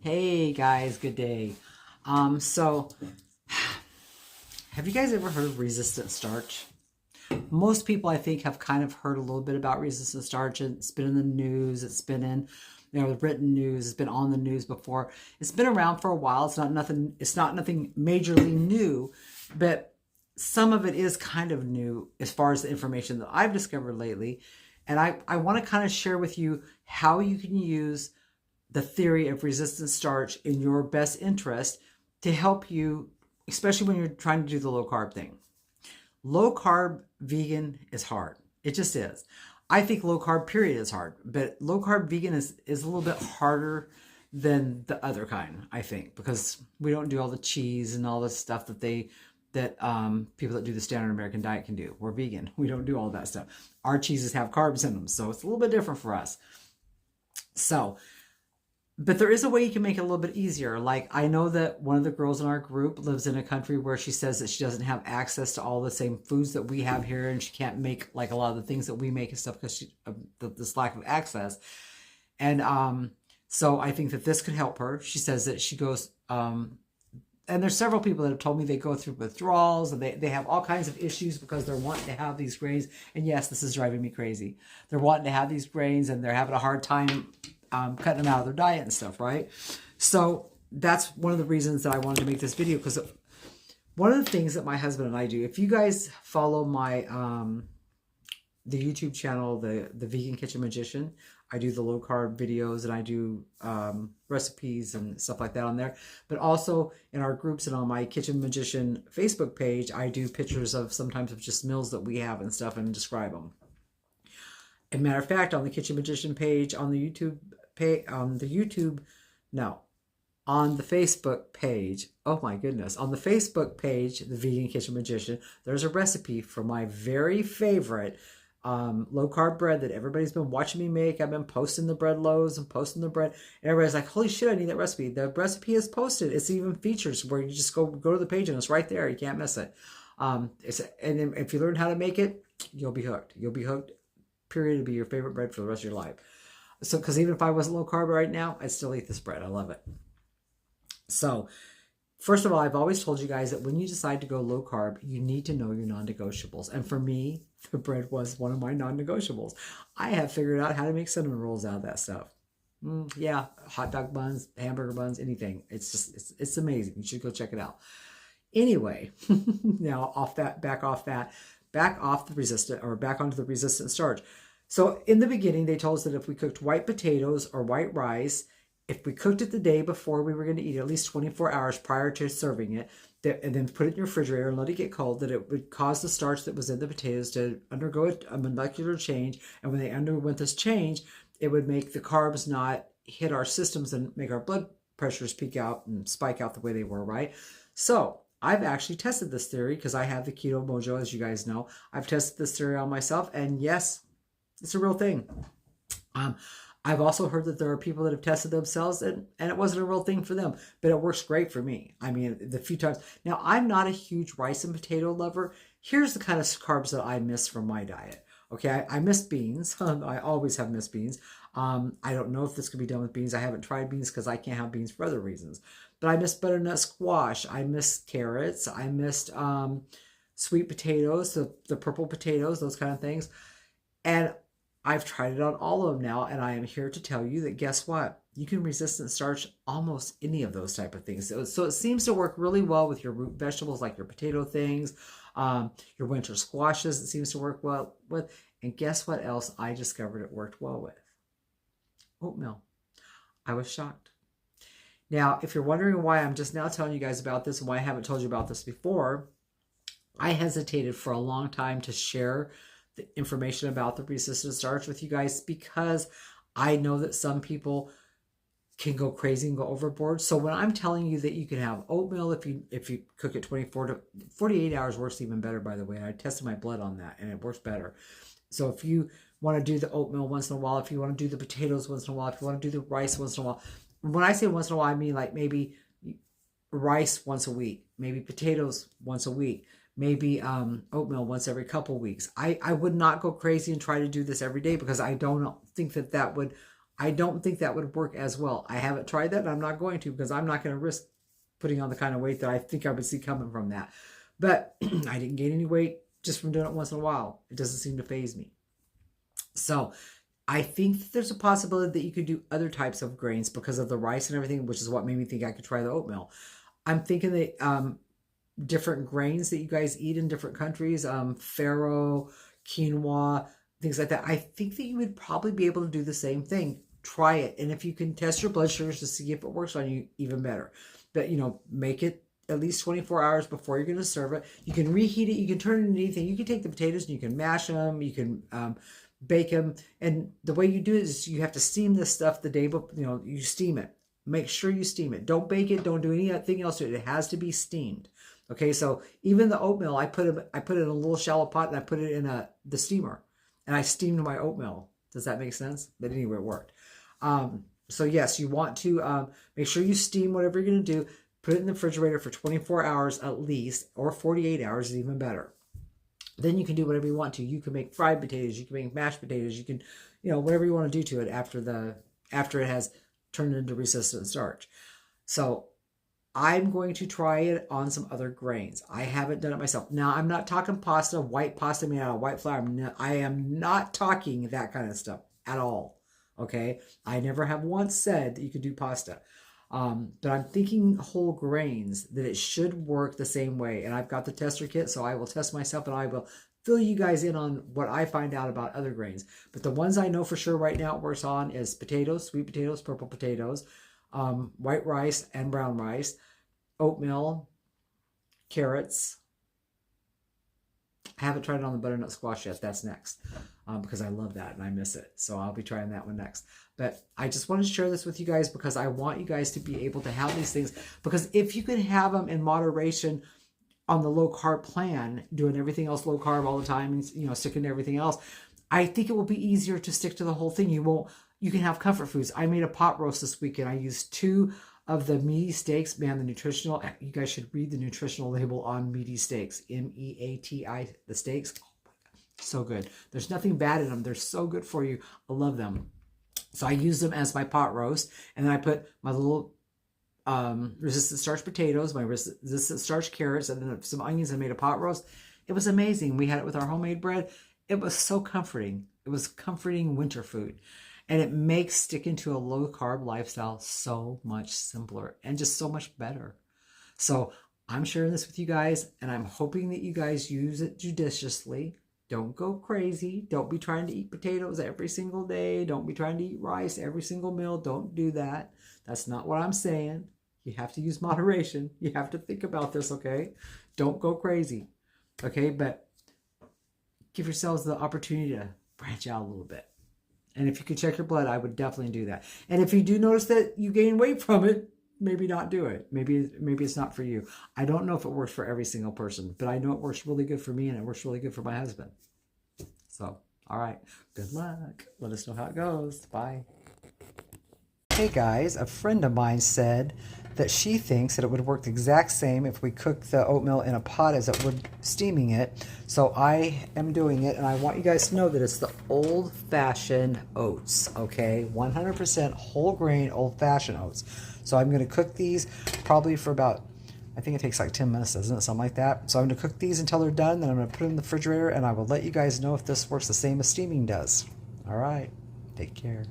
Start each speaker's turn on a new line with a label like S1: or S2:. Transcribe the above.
S1: Hey guys, good day. So have you guys ever heard of resistant starch? Most people I think have kind of heard a little bit about resistant starch. It's been in the news, it's been in the written news, it's been on the news before. It's been around for a while. It's not nothing majorly new, but some of it is kind of new as far as the information that I've discovered lately. And I want to kind of share with you how you can use the theory of resistant starch in your best interest to help you, especially when you're trying to do the low carb thing. Low carb vegan is hard. It just is. I think low carb period is hard, but low carb vegan is a little bit harder than the other kind, I think, because we don't do all the cheese and all the stuff that people that do the standard American diet can do. We're vegan. We don't do all that stuff. Our cheeses have carbs in them, so it's a little bit different for us. But there is a way you can make it a little bit easier. Like, I know that one of the girls in our group lives in a country where she says that she doesn't have access to all the same foods that we have here, and she can't make like a lot of the things that we make and stuff because of this lack of access. And so I think that this could help her. She says that she goes, and there's several people that have told me they go through withdrawals and they have all kinds of issues because they're wanting to have these grains. And yes, this is driving me crazy. They're wanting to have these grains and they're having a hard time cutting them out of their diet and stuff, right? So that's one of the reasons that I wanted to make this video, because one of the things that my husband and I do, if you guys follow my the YouTube channel, the Vegan Kitchen Magician, I do the low carb videos and I do recipes and stuff like that on there. But also in our groups and on my Kitchen Magician Facebook page, I do pictures of sometimes of just meals that we have and stuff and describe them. As a matter of fact, on the Kitchen Magician page, on the Facebook page, oh my goodness, on the Facebook page, the Vegan Kitchen Magician, there's a recipe for my very favorite low carb bread that everybody's been watching me make. I've been posting the bread loaves and posting the bread, and everybody's like, holy shit, I need that recipe. The recipe is posted. It's even features where you just go to the page and it's right there. You can't miss it. And if you learn how to make it, you'll be hooked. You'll be hooked. Period. It'll be your favorite bread for the rest of your life. So, because even if I wasn't low carb right now, I'd still eat this bread. I love it. So, first of all, I've always told you guys that when you decide to go low carb, you need to know your non-negotiables. And for me, the bread was one of my non-negotiables. I have figured out how to make cinnamon rolls out of that stuff. Yeah, hot dog buns, hamburger buns, anything. It's amazing. You should go check it out. Anyway, now back onto the resistant starch. So in the beginning, they told us that if we cooked white potatoes or white rice, if we cooked it the day before we were going to eat it, at least 24 hours prior to serving it, and then put it in your refrigerator and let it get cold, that it would cause the starch that was in the potatoes to undergo a molecular change. And when they underwent this change, it would make the carbs not hit our systems and make our blood pressures peak out and spike out the way they were, right? So I've actually tested this theory because I have the Keto Mojo, as you guys know. I've tested this theory on myself, and yes, it's a real thing. I've also heard that there are people that have tested themselves and it wasn't a real thing for them, but it works great for me. I mean, the few times. Now, I'm not a huge rice and potato lover. Here's the kind of carbs that I miss from my diet. Okay, I miss beans. I always have missed beans. I don't know if this could be done with beans. I haven't tried beans because I can't have beans for other reasons. But I miss butternut squash. I miss carrots. I missed sweet potatoes, the purple potatoes, those kind of things. And I've tried it on all of them now, and I am here to tell you that guess what? You can resistant starch almost any of those type of things. So it seems to work really well with your root vegetables like your potato things, your winter squashes. It seems to work well with. And guess what else I discovered it worked well with? Oatmeal. I was shocked. Now, if you're wondering why I'm just now telling you guys about this and why I haven't told you about this before, I hesitated for a long time to share the information about the resistant starch with you guys because I know that some people can go crazy and go overboard. So when I'm telling you that you can have oatmeal if you cook it 24 to 48 hours, works even better, by the way. I tested my blood on that and it works better. So if you want to do the oatmeal once in a while, if you want to do the potatoes once in a while, if you want to do the rice once in a while, when I say once in a while, I mean like maybe rice once a week, maybe potatoes once a week, maybe oatmeal once every couple weeks. I would not go crazy and try to do this every day because I don't think that would I don't think that would work as well. I haven't tried that, and I'm not going to, because I'm not going to risk putting on the kind of weight that I think I would see coming from that. But I didn't gain any weight just from doing it once in a while. It doesn't seem to faze me. So I think that there's a possibility that you could do other types of grains because of the rice and everything, which is what made me think I could try the oatmeal. I'm thinking that different grains that you guys eat in different countries, farro, quinoa, things like that. I think that you would probably be able to do the same thing. Try it. And if you can test your blood sugars to see if it works on you, even better. But, make it at least 24 hours before you're going to serve it. You can reheat it. You can turn it into anything. You can take the potatoes and you can mash them. You can bake them. And the way you do it is you have to steam this stuff the day before, you steam it. Make sure you steam it. Don't bake it. Don't do anything else to it. It has to be steamed. Okay, so even the oatmeal, I put it in a little shallow pot and I put it in the steamer. And I steamed my oatmeal. Does that make sense? But anyway, it worked. So yes, you want to make sure you steam whatever you're going to do. Put it in the refrigerator for 24 hours at least, or 48 hours is even better. Then you can do whatever you want to. You can make fried potatoes. You can make mashed potatoes. You can, whatever you want to do to it after it has turned into resistant starch. So I'm going to try it on some other grains. I haven't done it myself. Now, I'm not talking pasta, white pasta made out of white flour. I am not talking that kind of stuff at all. Okay? I never have once said that you could do pasta. But I'm thinking whole grains, that it should work the same way. And I've got the tester kit, so I will test myself and I will fill you guys in on what I find out about other grains. But the ones I know for sure right now it works on is potatoes, sweet potatoes, purple potatoes, white rice and brown rice, oatmeal, carrots. I haven't tried it on the butternut squash yet. That's next because I love that and I miss it. So I'll be trying that one next. But I just wanted to share this with you guys because I want you guys to be able to have these things. Because if you can have them in moderation on the low carb plan, doing everything else low carb all the time and sticking to everything else, I think it will be easier to stick to the whole thing. You can have comfort foods. I made a pot roast this weekend. I used 2 of the meaty steaks. Man, you guys should read the nutritional label on meaty steaks. MEATI, the steaks. Oh my God, so good. There's nothing bad in them. They're so good for you. I love them. So I used them as my pot roast. And then I put my little resistant starch potatoes, my resistant starch carrots, and then some onions and made a pot roast. It was amazing. We had it with our homemade bread. It was so comforting. It was comforting winter food. And it makes sticking to a low carb lifestyle so much simpler and just so much better. So I'm sharing this with you guys, and I'm hoping that you guys use it judiciously. Don't go crazy. Don't be trying to eat potatoes every single day. Don't be trying to eat rice every single meal. Don't do that. That's not what I'm saying. You have to use moderation. You have to think about this, okay? Don't go crazy, okay? But give yourselves the opportunity to branch out a little bit. And if you could check your blood, I would definitely do that. And if you do notice that you gain weight from it, maybe not do it. Maybe it's not for you. I don't know if it works for every single person, but I know it works really good for me and it works really good for my husband. So, all right. Good luck. Let us know how it goes. Bye. Hey guys, a friend of mine said that she thinks that it would work the exact same if we cook the oatmeal in a pot as it would steaming it. So I am doing it, and I want you guys to know that it's the old-fashioned oats, okay? 100% whole grain old-fashioned oats. So I'm going to cook these probably for about, I think it takes like 10 minutes, doesn't it? Something like that. So I'm going to cook these until they're done, then I'm going to put them in the refrigerator, and I will let you guys know if this works the same as steaming does. All right. Take care.